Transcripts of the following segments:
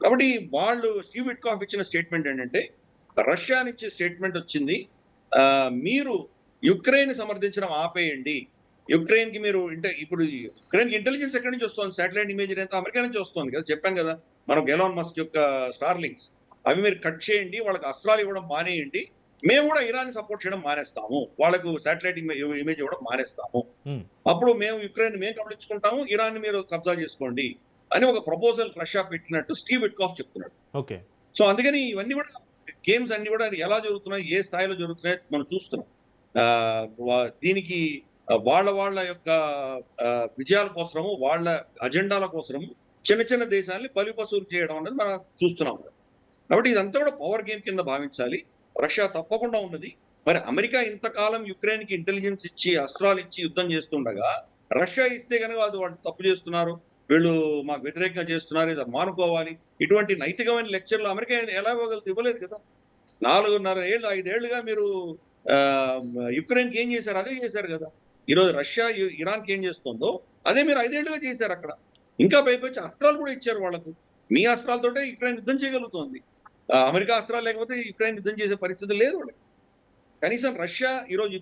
కాబట్టి వాళ్ళు Steve Witkoff ఇచ్చిన స్టేట్మెంట్ ఏంటంటే, రష్యా నుంచి స్టేట్మెంట్ వచ్చింది. మీరు యుక్రెయిన్ సమర్థించడం ఆపేయండి. యుక్రెయిన్‌కి మీరు ఇప్పుడు యుక్రెయిన్‌కి ఇంటెలిజెన్స్ ఎక్కడి నుంచి వస్తోంది? సాటిలైట్ ఇమేజరీ అంతా అమెరికా నుంచి వస్తోంది కదా! చెప్పాను కదా! మనకు ఎలాన్ మస్క్ యొక్క స్టార్‌లింక్స్. అవి మీరు కట్ చేయండి. వాళ్ళకి అస్త్రాలు ఇవ్వడం మానేయండి. మేము కూడా ఇరాన్‌ని సపోర్ట్ చేయడం మానేస్తాము. వాళ్ళకు సాటిలైట్ ఇమేజ్ ఇవ్వడం మానేస్తాము. హ్మ్. అప్పుడు మేము కబళించుకుంటాము. ఇరాన్‌ని మీరు కబ్జా చేసుకోండి అని ఒక ప్రపోజల్ రష్యా పెట్టినట్టు స్టీవ్ విట్కాఫ్ చెప్తున్నాడు. ఓకే. సో, అందుకని ఇవన్నీ కూడా గేమ్స్ అన్నీ కూడా ఎలా జరుగుతున్నాయి, ఏ స్థాయిలో జరుగుతున్నాయో మనం చూస్తున్నాం. దీనికి వాళ్ళ యొక్క విజయాల కోసరము, వాళ్ళ అజెండాల కోసరము చిన్న చిన్న దేశాల్ని బలిపశువులు చేయడం అనేది మనం చూస్తున్నాం. కాబట్టి ఇదంతా కూడా పవర్ గేమ్ కింద భావించాలి. రష్యా తప్పకుండా ఉన్నది. మరి అమెరికా ఇంతకాలం యుక్రెయిన్‌కి ఇంటెలిజెన్స్ ఇచ్చి, అస్త్రాలు ఇచ్చి యుద్ధం చేస్తుండగా, రష్యా ఇస్తే గనుక వాళ్ళు తప్పు చేస్తున్నారు. వీళ్ళు మాకు వ్యతిరేకంగా చేస్తున్నారు. ఇది మానుకోవాలి. ఇటువంటి నైతికమైన లెక్చర్‌లు అమెరికా ఎలా ఇవ్వగలదు? ఇవ్వలేదు కదా! 4.5 ఏళ్ళు, 5 ఏళ్లుగా మీరు యుక్రెయిన్‌కి ఏం చేశారు? అదే చేశారు కదా! ఈరోజు రష్యా ఇరాన్‌కి ఏం చేస్తుందో అదే మీరు 5 ఏళ్లుగా చేశారక్కడ. ఇంకా పైపెచ్చి అస్త్రాలు కూడా ఇచ్చారు వాళ్ళకు. మీ అస్త్రాలతోటే యుక్రెయిన్ యుద్ధం చేయగలుగుతోంది. అమెరికా అస్త్రాలు లేకపోతే యుక్రెయిన్ యుద్ధం చేసే పరిస్థితి లేదు వాళ్ళకి. కనీసం రష్యా ఈరోజు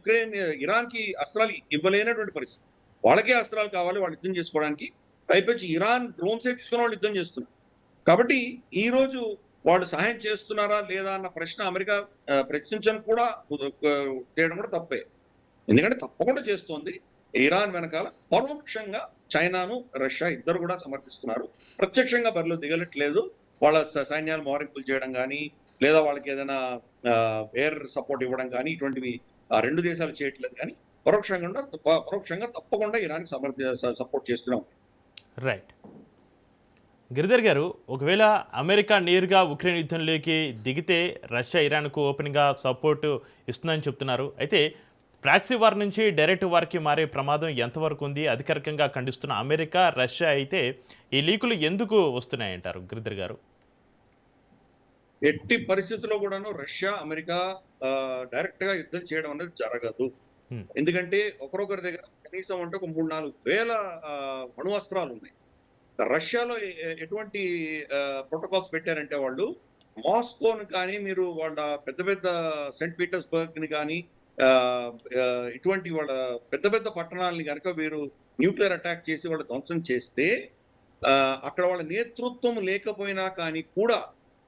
ఇరాన్‌కి అస్త్రాలు ఇవ్వలేనటువంటి పరిస్థితి. వాళ్ళకే అస్త్రాలు కావాలి వాళ్ళు యుద్ధం చేసుకోవడానికి. పైపెచ్చి ఇరాన్ డ్రోన్సే తీసుకొని వాళ్ళు యుద్ధం చేస్తున్నారు. కాబట్టి ఈరోజు వాళ్ళు సహాయం చేస్తున్నారా లేదా అన్న ప్రశ్న అమెరికా ప్రశ్నించడం కూడా చేయడం కూడా తప్పే. ఎందుకంటే తప్పకుండా చేస్తోంది. ఇరాన్ వెనకాల పరోక్షంగా చైనాను, రష్యా ఇద్దరు కూడా సమర్థిస్తున్నారు. ప్రత్యక్షంగా బరిలో దిగలట్లేదు. వాళ్ళ సైన్యాలు మోహరింపులు చేయడం గానీ, లేదా వాళ్ళకి ఏదైనా ఎయిర్ సపోర్ట్ ఇవ్వడం గానీ, ఇటువంటివి ఆ 2 దేశాలు చేయట్లేదు గానీ, పరోక్షంగా తప్పకుండా ఇరాన్‌కి సపోర్ట్ చేస్తున్నాం. రైట్. గిరిధర్ గారు, ఒకవేళ అమెరికా నేరుగా ఉక్రెయిన్ యుద్ధంలోకి దిగితే రష్యా ఇరాన్కు ఓపెన్గా సపోర్టు ఇస్తుందని చెప్తున్నారు. అయితే ప్రాక్సీ వార్ నుంచి డైరెక్ట్ వార్కి మారే ప్రమాదం ఎంతవరకు ఉంది? అధికారికంగా ఖండిస్తున్న అమెరికా, రష్యా అయితే ఈ లీకులు ఎందుకు వస్తున్నాయంటారు గిరిధర్ గారు? ఎట్టి పరిస్థితుల్లో కూడాను రష్యా, అమెరికా డైరెక్ట్‌గా యుద్ధం చేయడం అనేది జరగదు. ఎందుకంటే ఒకరొకరి దగ్గర కనీసం అంటే ఒక 3, 4 వేల అణ్వస్త్రాలున్నాయి. రష్యాలో ఎటువంటి ప్రోటోకాల్స్ పెట్టారంటే వాళ్ళు, మాస్కోని కానీ మీరు వాళ్ళ పెద్ద పెద్ద సెయింట్ పీటర్స్‌బర్గ్‌ని గానీ ఇటువంటి వాళ్ళ పెద్ద పెద్ద పట్టణాలని గనక వీరు న్యూక్లియర్ అటాక్ చేసి వాళ్ళు ధ్వంసం చేస్తే అక్కడ వాళ్ళ నేతృత్వం లేకపోయినా కానీ కూడా,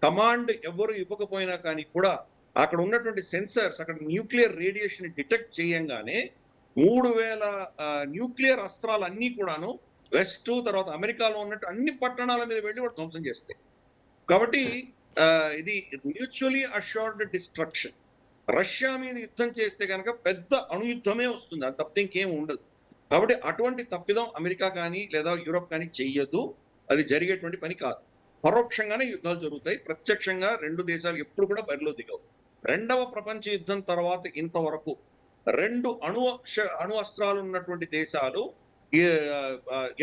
కమాండ్ ఎవరు ఇవ్వకపోయినా కానీ కూడా, అక్కడ ఉన్నటువంటి సెన్సార్స్ అక్కడ న్యూక్లియర్ రేడియేషన్ డిటెక్ట్ చేయంగానే 3000 న్యూక్లియర్ అస్త్రాలన్నీ కూడాను వెస్ట్ తర్వాత అమెరికాలో ఉన్నట్టు అన్ని పట్టణాల మీద వెళ్లి వాడు ధ్వంసం చేస్తాయి. కాబట్టి ఇది మ్యూచువల్లీ అష్యూర్డ్ డిస్ట్రక్షన్. రష్యా మీద యుద్ధం చేస్తే గనక పెద్ద అణుయుద్ధమే వస్తుంది. అది తప్పితే ఇంకేం ఉండదు. కాబట్టి అటువంటి తప్పిదం అమెరికా కానీ లేదా యూరోప్ కానీ చెయ్యదు. అది జరిగేటువంటి పని కాదు. పరోక్షంగానే యుద్ధాలు జరుగుతాయి. ప్రత్యక్షంగా 2 దేశాలు ఎప్పుడు కూడా బరిలో దిగవు. రెండవ ప్రపంచ యుద్ధం తర్వాత ఇంతవరకు 2 అణు అస్త్రాలు ఉన్నటువంటి దేశాలు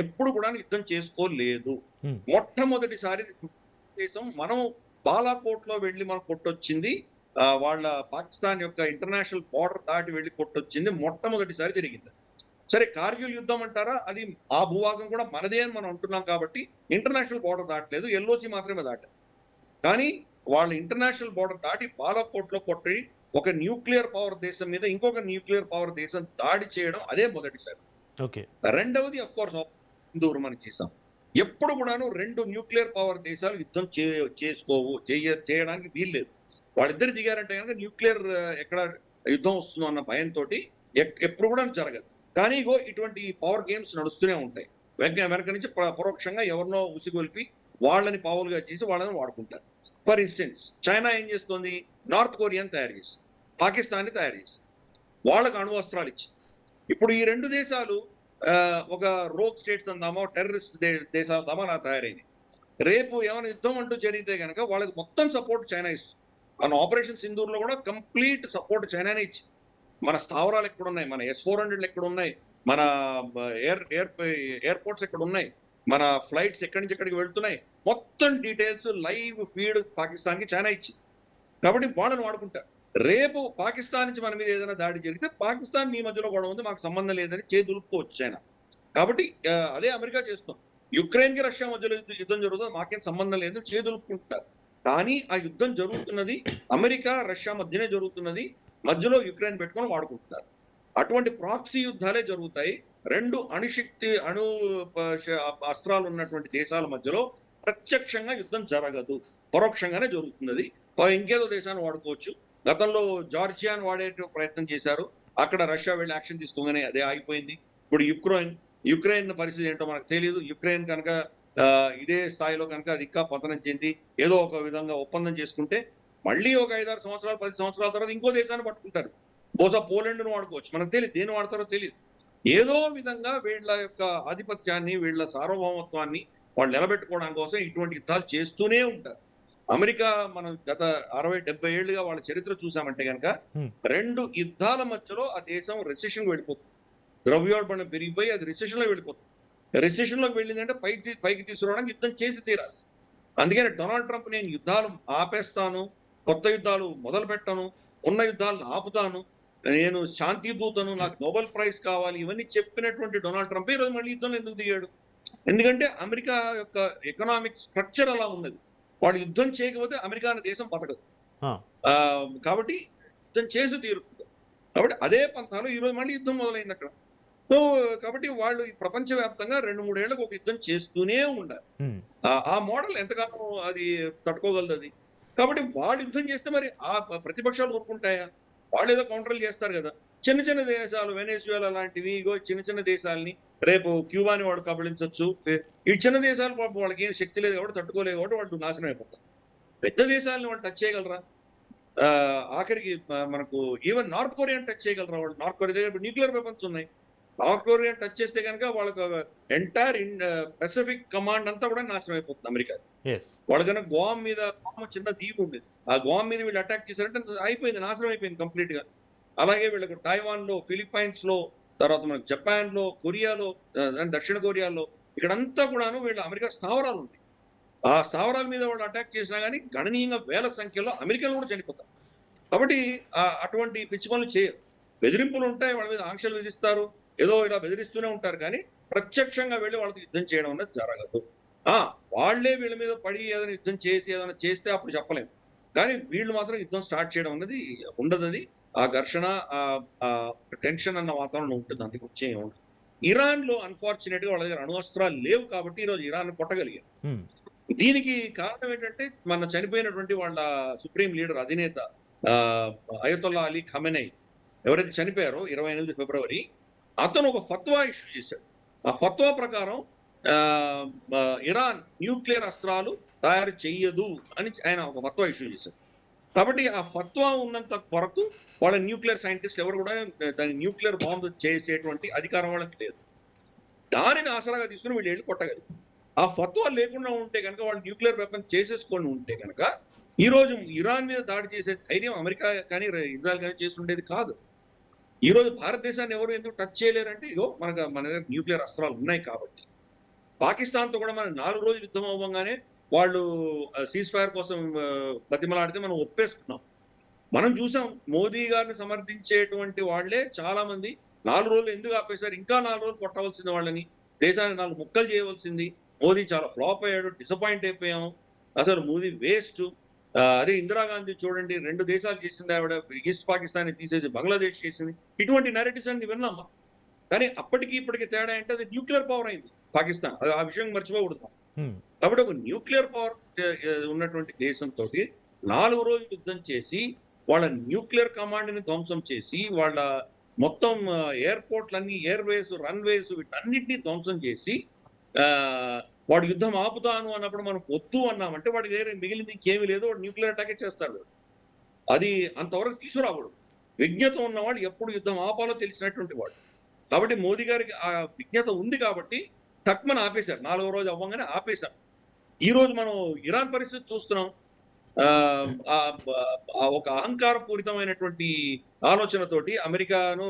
ఎప్పుడు కూడా యుద్ధం చేసుకోలేదు. మొట్టమొదటిసారి దేశం మనం బాలాకోట్‌లో వెళ్లి మనం కొట్టొచ్చింది. వాళ్ళ పాకిస్తాన్ యొక్క ఇంటర్నేషనల్ బోర్డర్ దాటి వెళ్లి కొట్టొచ్చింది మొట్టమొదటిసారి జరిగింది. సరే కార్గిల్ యుద్ధం అంటారా? అది ఆ భూభాగం కూడా మనదే అని మనం అంటున్నాం కాబట్టి ఇంటర్నేషనల్ బోర్డర్ దాటలేదు. ఎల్ఓసి మాత్రమే దాటారు. కానీ వాళ్ళ ఇంటర్నేషనల్ బోర్డర్ దాటి బాలాకోట్‌లో కొట్టి ఒక న్యూక్లియర్ పవర్ దేశం మీద ఇంకొక న్యూక్లియర్ పవర్ దేశం దాడి చేయడం అదే మొదటిసారి. ఓకే. రెండవది ఆఫ్ కోర్స్ హిందూ మనం చేసాం. ఎప్పుడు కూడాను 2 న్యూక్లియర్ పవర్ దేశాలు యుద్ధం చేయడానికి వీల్లేదు. వాళ్ళిద్దరు దిగారంటే కనుక న్యూక్లియర్ ఎక్కడ యుద్ధం వస్తుందో అన్న భయంతోటి ఎప్పుడు కూడా జరగదు. కానీ ఇగో ఇటువంటి పవర్ గేమ్స్ నడుస్తూనే ఉంటాయి. వెనక నుంచి పరోక్షంగా ఎవరినో ఉసిగొల్పి వాళ్ళని పావులుగా చేసి వాళ్ళని వాడుకుంటారు. ఫర్ ఇన్స్టెన్స్ చైనా ఏం చేస్తుంది? నార్త్ కొరియాని తయారు చేసి, పాకిస్తాన్ని తయారు చేసి, వాళ్ళకు అణ్వస్త్రాలు ఇచ్చి, ఇప్పుడు ఈ 2 దేశాలు ఒక రోగ్ స్టేట్స్ అందామో, టెర్రరిస్ట్ దేశాలు అందామో అలా తయారైనాయి. రేపు ఏమైనా యుద్ధం అంటూ జరిగితే గనక వాళ్ళకి మొత్తం సపోర్ట్ చైనా ఇస్తుంది. మన ఆపరేషన్ సింధూర్‌లో కూడా కంప్లీట్ సపోర్ట్ చైనానే ఇచ్చింది. మన స్థావరాలు ఎక్కడున్నాయి? మన S-400లు ఎక్కడున్నాయి? మన ఎయిర్‌పోర్ట్స్ ఎక్కడున్నాయి? మన ఫ్లైట్స్ ఎక్కడి నుంచి ఎక్కడికి వెళ్తున్నాయి? మొత్తం డీటెయిల్స్ లైవ్ ఫీడ్ పాకిస్తాన్‌కి చైనా ఇచ్చింది. కాబట్టి వాళ్ళని వాడుకుంటారు. రేపు పాకిస్తాన్ నుంచి మన మీద ఏదైనా దాడి జరిగితే పాకిస్తాన్ మీ మధ్యలో గొడవ ఉంది మాకు సంబంధం లేదని చేతులుపుకోవచ్చు చైనా. కాబట్టి అదే అమెరికా చేస్తుంది. యుక్రెయిన్ కి రష్యా మధ్యలో యుద్ధం జరుగుతుంది, మాకేం సంబంధం లేదు, చేదులుకుంటారు. కానీ ఆ యుద్ధం జరుగుతున్నది అమెరికా రష్యా మధ్యనే జరుగుతున్నది. మధ్యలో యుక్రెయిన్ పెట్టుకొని వాడుకుంటున్నారు. అటువంటి ప్రాక్సీ యుద్ధాలే జరుగుతాయి. 2 అణు అస్త్రాలు ఉన్నటువంటి దేశాల మధ్యలో ప్రత్యక్షంగా యుద్ధం జరగదు, పరోక్షంగానే జరుగుతున్నది. ఇంకేదో దేశాన్ని వాడుకోవచ్చు. గతంలో జార్జియాని వాడే ప్రయత్నం చేశారు, అక్కడ రష్యా వెళ్ళి యాక్షన్ తీసుకోగానే అదే ఆగిపోయింది. ఇప్పుడు యుక్రెయిన్ పరిస్థితి ఏంటో మనకు తెలియదు. యుక్రెయిన్ కనుక ఇదే స్థాయిలో కనుక అది ఇంకా పతనం చెంది ఏదో ఒక విధంగా ఒప్పందం చేసుకుంటే మళ్ళీ ఒక 5-6 సంవత్సరాలు 10 సంవత్సరాల తర్వాత ఇంకో దేశాన్ని పట్టుకుంటారు. బహుశా పోలాండ్ను వాడుకోవచ్చు, మనకు తెలియదు, దేన్ని వాడతారో తెలియదు. ఏదో విధంగా వీళ్ళ యొక్క ఆధిపత్యాన్ని, వీళ్ళ సార్వభౌమత్వాన్ని వాళ్ళు నిలబెట్టుకోవడం కోసం ఇటువంటి యుద్ధాలు చేస్తూనే ఉంటారు. అమెరికా మనం గత 60-70 ఏళ్లుగా వాళ్ళ చరిత్ర చూసామంటే కనుక 2 యుద్ధాల మధ్యలో ఆ దేశం రెసిషన్ వెళ్ళిపోతుంది. ద్రవ్యోల్బణం పెరిగిపోయి అది రెసిషన్ లో వెళ్ళిపోతుంది. రెసిషన్ లోకి వెళ్ళిందంటే పైకి తీసుకురావడానికి యుద్ధం చేసి తీరాలి. అందుకని డొనాల్డ్ ట్రంప్ నేను యుద్ధాలు ఆపేస్తాను, కొత్త యుద్ధాలు మొదలు పెట్టను, ఉన్న యుద్ధాలను ఆపుతాను, నేను శాంతి దూతను, నాకు నోబెల్ ప్రైజ్ కావాలి, ఇవన్నీ చెప్పినటువంటి డొనాల్డ్ ట్రంప్ ఈరోజు మళ్ళీ యుద్ధంలో ఎందుకు దిగాడు? ఎందుకంటే అమెరికా యొక్క ఎకనామిక్ స్ట్రక్చర్ అలా ఉన్నది. వాళ్ళు యుద్ధం చేయకపోతే అమెరికా అనే దేశం బతకదు. కాబట్టి యుద్ధం చేసి తీరుతుంది. కాబట్టి అదే పంథాలో ఈరోజు మళ్ళీ యుద్ధం మొదలైంది అక్కడ. సో కాబట్టి వాళ్ళు ఈ ప్రపంచవ్యాప్తంగా 2-3 ఏళ్లకు ఒక యుద్ధం చేస్తూనే ఉండాలి. ఆ మోడల్ ఎంతకాలం అది తట్టుకోగలదు అది. కాబట్టి వాళ్ళు యుద్ధం చేస్తే మరి ఆ ప్రతిపక్షాలు ఊరుకుంటాయా? వాళ్ళు ఏదో కౌంటర్లు చేస్తారు కదా. చిన్న చిన్న దేశాలు వెనెజువేలా లాంటివి, ఇగో చిన్న చిన్న దేశాలని రేపు క్యూబాని వాడు కబళించవచ్చు. ఈ చిన్న దేశాలు వాళ్ళకి ఏం శక్తి లేదు కాబట్టి, తట్టుకోలేదు కాబట్టి వాళ్ళు నాశనం అయిపోతారు. పెద్ద దేశాలని వాళ్ళు టచ్ చేయగలరా? ఆఖరికి మనకు ఈవెన్ నార్త్ కొరియాని టచ్ చేయగలరా వాళ్ళు? నార్త్ కొరియా దగ్గర న్యూక్లియర్ వెపన్స్ ఉన్నాయి. నార్త్ కొరియా టచ్ చేస్తే కనుక వాళ్ళకి ఎంటైర్ పెసిఫిక్ కమాండ్ అంతా కూడా నాశనం అయిపోతుంది అమెరికా. వాళ్ళకన్నా గోవా మీద చిన్న దీపు ఉండేది, ఆ గోవా మీద వీళ్ళు అటాక్ చేశారంటే అయిపోయింది, నాశనం అయిపోయింది కంప్లీట్ గా. అలాగే వీళ్ళకి టైవాన్ లో, ఫిలిప్పైన్స్ లో, తర్వాత మనకు జపాన్ లో, కొరియాలో, దక్షిణ కొరియాలో, ఇక్కడంతా కూడాను వీళ్ళ అమెరికా స్థావరాలు ఉన్నాయి. ఆ స్థావరాల మీద వాళ్ళు అటాక్ చేసినా కానీ గణనీయంగా వేల సంఖ్యలో అమెరికన్లు కూడా చనిపోతారు. కాబట్టి అటువంటి పిచ్చి పనులు చేయరు. బెదిరింపులు ఉంటాయి, వాళ్ళ మీద ఆంక్షలు విధిస్తారు, ఏదో ఇలా బెదిరిస్తూనే ఉంటారు, కానీ ప్రత్యక్షంగా వెళ్ళి వాళ్ళకి యుద్ధం చేయడం అనేది జరగదు. వాళ్లే వీళ్ళ మీద పడి ఏదైనా యుద్ధం చేసి ఏదైనా చేస్తే అప్పుడు చెప్పలేము, కానీ వీళ్ళు మాత్రం యుద్ధం స్టార్ట్ చేయడం అనేది ఉండదు. అది ఆ ఘర్షణ, ఆ టెన్షన్ అన్న వాతావరణం ఉంటుంది, అందుకు వచ్చే ఉండదు. ఇరాన్ లో అన్ఫార్చునేట్ గా వాళ్ళ దగ్గర అణువస్త్రాలు లేవు కాబట్టి ఈరోజు ఇరాన్ కొట్టగలిగారు. దీనికి కారణం ఏంటంటే మన చనిపోయినటువంటి వాళ్ళ సుప్రీం లీడర్, అధినేత అయతొల్లా అలీ ఖమెనై ఎవరైతే చనిపోయారో 28 ఫిబ్రవరి, అతను ఒక ఫత్వా ఇష్యూ చేశాడు. ఆ ఫత్వా ప్రకారం ఇరాన్ న్యూక్లియర్ అస్త్రాలు తయారు చెయ్యదు అని ఆయన ఒక ఫత్వా ఇష్యూ చేశారు. కాబట్టి ఆ ఫత్వా ఉన్నంత వరకు వాళ్ళ న్యూక్లియర్ సైంటిస్ట్ ఎవరు కూడా దాని న్యూక్లియర్ బాంబు చేసేటువంటి అధికారం వాళ్ళకి లేదు. దానిని ఆసరాగా తీసుకుని వీళ్ళు వెళ్ళి కొట్టగలరు. ఆ ఫత్వా లేకుండా ఉంటే కనుక, వాళ్ళు న్యూక్లియర్ వెపన్ చేసేసుకొని ఉంటే కనుక ఈ రోజు ఇరాన్ మీద దాడి చేసే ధైర్యం అమెరికా కానీ ఇజ్రాయెల్ కానీ చేస్తుండేది కాదు. ఈ రోజు భారతదేశాన్ని ఎవరు ఎందుకు టచ్ చేయలేరంటే, ఇగో మన దగ్గర న్యూక్లియర్ అస్త్రాలు ఉన్నాయి కాబట్టి. పాకిస్తాన్తో కూడా మనం 4 రోజులు యుద్ధం అవ్వగానే వాళ్ళు సీజ్ ఫైర్ కోసం బతిమలాడితే మనం ఒప్పేసుకున్నాం. మనం చూసాం, మోదీ గారిని సమర్థించేటువంటి వాళ్లే చాలా మంది 4 రోజులు ఎందుకు ఆపేశారు, ఇంకా 4 రోజులు కొట్టవలసిన వాళ్ళని, దేశాన్ని 4 ముక్కలు చేయవలసింది, మోదీ చాలా ఫ్లాప్ అయ్యాడు, డిసప్పాయింట్ అయిపోయాము, అసలు మోదీ వేస్ట్. అదే ఇందిరాగాంధీ చూడండి, 2 దేశాలు చేసింది ఆవిడ, ఈస్ట్ పాకిస్తాన్ తీసేసి బంగ్లాదేశ్ చేసింది. ఇటువంటి నెరేటివ్స్ అన్ని విన్నామా? కానీ అప్పటికి ఇప్పటికి తేడా అంటే అది న్యూక్లియర్ పవర్ అయింది పాకిస్తాన్. అది ఆ విషయం మర్చిపోకూడదు. కాబట్టి ఒక న్యూక్లియర్ పవర్ ఉన్నటువంటి దేశంతో 4 రోజులు యుద్ధం చేసి వాళ్ళ న్యూక్లియర్ కమాండ్ ని ధ్వంసం చేసి, వాళ్ళ మొత్తం ఎయిర్పోర్ట్లన్నీ, ఎయిర్వేస్, రన్వేస్, వీటన్నిటినీ ధ్వంసం చేసి వాడు యుద్ధం ఆపుతాను అన్నప్పుడు మనం వద్దు అన్నామంటే వాడికి దగ్గర మిగిలింది ఇంకేమీ లేదు, వాడు న్యూక్లియర్ అటాకే చేస్తాడు. అది అంతవరకు తీసుకురాకూడదు. విజ్ఞత ఉన్నవాడు ఎప్పుడు యుద్ధం ఆపాలో తెలిసినటువంటి వాడు. కాబట్టి మోదీ గారికి ఆ విజ్ఞత ఉంది కాబట్టి తక్కువ ఆపేశారు. 4వ రోజు అవ్వగానే ఆపేశారు. ఈ రోజు మనం ఇరాన్ పరిస్థితి చూస్తున్నాం. ఒక అహంకారపూరితమైనటువంటి ఆలోచనతోటి అమెరికాను,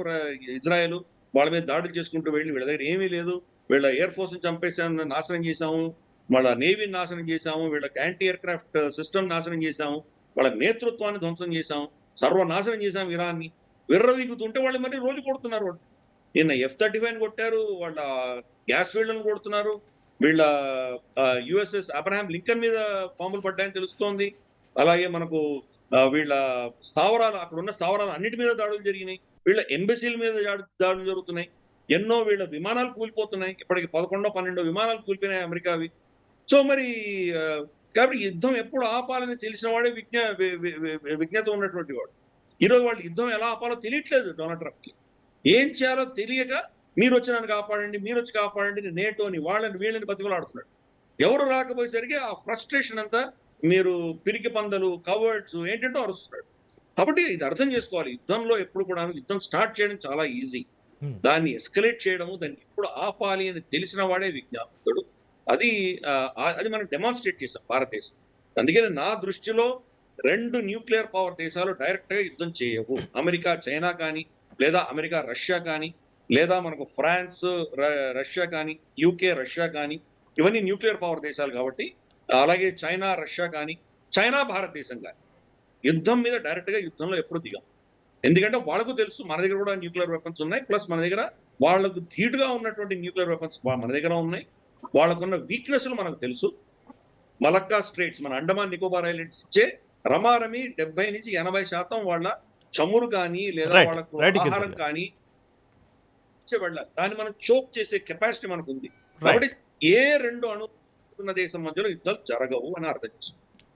ఇజ్రాయెల్ వాళ్ళ మీద దాడులు చేసుకుంటూ వెళ్ళి, వీళ్ళ దగ్గర ఏమీ లేదు, వీళ్ళ ఎయిర్ ఫోర్స్ ని చంపేసాము, నాశనం చేశాము, వాళ్ళ నేవీని నాశనం చేశాము, వీళ్ళకి యాంటీ ఎయిర్ క్రాఫ్ట్ సిస్టమ్ నాశనం చేశాము, వాళ్ళ నేతృత్వాన్ని ధ్వంసం చేశాము, సర్వనాశనం చేశాము ఇరాన్ని విర్రవీగుతుంటే వాళ్ళు మరి రోజు కొడుతున్నారు. నిన్న F-35 కొట్టారు, వాళ్ళ గ్యాస్ ఫీల్డ్లను కొడుతున్నారు, వీళ్ళ యుఎస్ఎస్ అబ్రహాం లింకన్ మీద బాంబులు పడ్డాయని తెలుస్తోంది. అలాగే మనకు వీళ్ళ స్థావరాలు, అక్కడ ఉన్న స్థావరాలు అన్నిటి మీద దాడులు జరిగినాయి. వీళ్ళ ఎంబసీల మీద దాడులు జరుగుతున్నాయి. ఎన్నో వీళ్ళ విమానాలు కూలిపోతున్నాయి. ఇప్పటికి 11, 12 విమానాలు కూలిపోయినాయి అమెరికావి. సో మరి కాబట్టి యుద్ధం ఎప్పుడు ఆపాలని తెలిసిన వాడే విజ్ఞత ఉన్నటువంటి వాడు. ఈరోజు వాళ్ళు యుద్ధం ఎలా ఆపాలో తెలియట్లేదు డొనాల్డ్ ట్రంప్కి. ఏం చేయాలో తెలియక మీరు వచ్చి నన్ను కాపాడండి, మీరు వచ్చి కాపాడండి, నేటోని వాళ్ళని వీళ్ళని బతిమలాడుతున్నాడు. ఎవరు రాకపోయేసరికి ఆ ఫ్రస్ట్రేషన్ అంతా మీరు పిరికి పందలు, కవర్డ్స్ ఏంటంటో అరుస్తున్నాడు. కాబట్టి ఇది అర్థం చేసుకోవాలి. యుద్ధంలో ఎప్పుడు కూడా యుద్ధం స్టార్ట్ చేయడం చాలా ఈజీ. దాన్ని ఎస్కలేట్ చేయడము, దాన్ని ఎప్పుడు ఆపాలి అని తెలిసిన వాడే విజ్ఞాపకుడు. అది అది మనం డెమాన్స్ట్రేట్ చేసాం భారతదేశం. అందుకని నా దృష్టిలో 2 న్యూక్లియర్ పవర్ దేశాలు డైరెక్ట్ గా యుద్ధం చేయవు. అమెరికా చైనా కానీ, లేదా అమెరికా రష్యా కానీ, లేదా మనకు ఫ్రాన్స్ రష్యా కానీ, యూకే రష్యా కానీ, ఇవన్నీ న్యూక్లియర్ పవర్ దేశాలు కాబట్టి, అలాగే చైనా రష్యా కానీ, చైనా భారతదేశం కానీ యుద్ధం మీద డైరెక్ట్ గా యుద్ధంలో ఎప్పుడు దిగాం. ఎందుకంటే వాళ్ళకు తెలుసు మన దగ్గర కూడా న్యూక్లియర్ వెపన్స్ ఉన్నాయి. ప్లస్ మన దగ్గర వాళ్ళకు ధీటుగా ఉన్నటువంటి న్యూక్లియర్ వెపన్స్ మన దగ్గర ఉన్నాయి. వాళ్ళకున్న వీక్నెస్లు మనకు తెలుసు. మలక్కా స్ట్రేట్స్, మన అండమాన్ నికోబార్ ఐలాండ్స్ ఇచ్చే రమారమి 70 నుంచి 80% వాళ్ళ చమురు కానీ, లేదా వాళ్ళకు ఆహారం కానీ వెళ్ళాలి. దాన్ని మనం చోక్ చేసే కెపాసిటీ మనకు ఉంది. కాబట్టి ఏ 2 అణు దేశం మధ్యలో యుద్ధాలు జరగవు అని అర్థం చేసుకోవాలి.